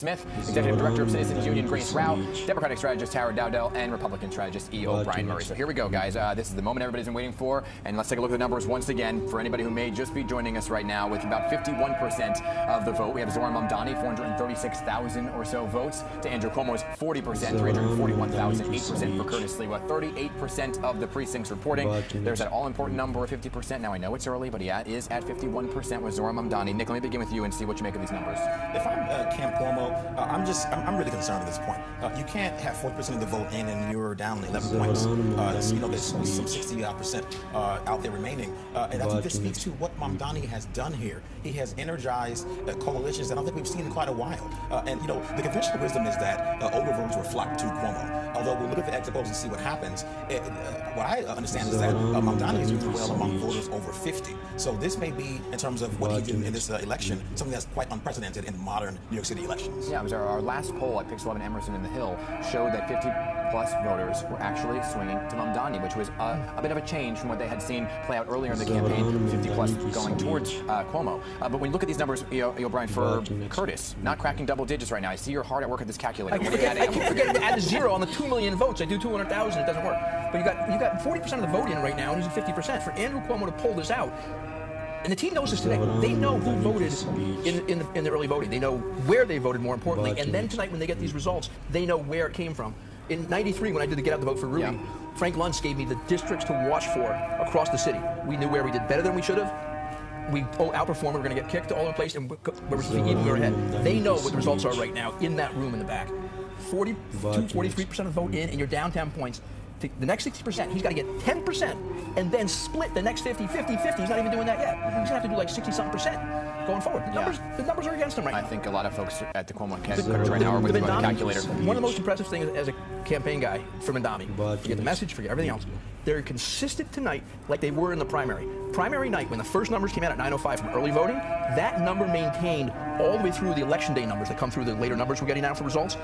Smith, Executive Director of Citizens Union Grace Rao, Democratic Strategist Tara Dowdell, and Republican Strategist E.O. Brian Murray. So here we go, guys. This is the moment everybody's been waiting for, and let's take a look at the numbers once again for anybody who may just be joining us right now. With about 51% of the vote, we have Zuhran Mumdani, 436,000 or so votes, to Andrew Cuomo's 40%, 341,000, 8% for Curtis Sliwa, 38% of the precincts reporting. There's that all-important number of 50%. Now, I know it's early, but he is at 51% with Zuhran Mumdani. Nick, let me begin with you and see what you make of these numbers. If I'm Camp Cuomo, I'm really concerned at this point. You can't have 40% of the vote in and you're down 11 points. There's some 60% out there remaining. And I think this speaks to what Mumdani has done here. He has energized coalitions that I don't think we've seen in quite a while. The conventional wisdom is that older voters will flock to Cuomo. Although we'll look at the exit polls and see what happens. What I understand is that Mumdani is doing well among voters over 50. So this may be, in terms of what he did in this election, something that's quite unprecedented in modern New York City elections. Yeah, it was our last poll at Pixel 11 Emerson in the Hill showed that 50-plus voters were actually swinging to Mumdani, which was a bit of a change from what they had seen play out earlier in the campaign, 50-plus going towards Cuomo. But when you look at these numbers, O'Brien, for Curtis, not cracking double digits right now, I see you're hard at work at this calculator. I keep forgetting to add a zero on the 2 million votes. I do 200,000, it doesn't work. But you got 40% of the vote in right now, and he's at 50%. For Andrew Cuomo to pull this out, and the team knows this today. They know who voted in the early voting. They know where they voted, more importantly. And then tonight, when they get these results, they know where it came from. In '93, when I did the Get Out the Vote for Ruby, Frank Luntz gave me the districts to watch for across the city. We knew where we did better than we should have. We outperformed. We're going to get kicked all over the place, and where we're supposed to be even, we were ahead. They know what the results are right now in that room in the back. 43% of the vote in, and you're down 10 points. The next 60%, he's got to get 10% and then split the next 50. He's not even doing that yet. He's going to have to do like 60-something% going forward. The numbers are against him right now. I think a lot of folks at the Cuomo campaign right now are with the calculator. One of the most impressive things as a campaign guy for Mumdani, forget the message, forget everything else. They're consistent tonight like they were in the primary. Primary night, when the first numbers came out at 9:05 from early voting, that number maintained all the way through the election day numbers that come through the later numbers we're getting now for results.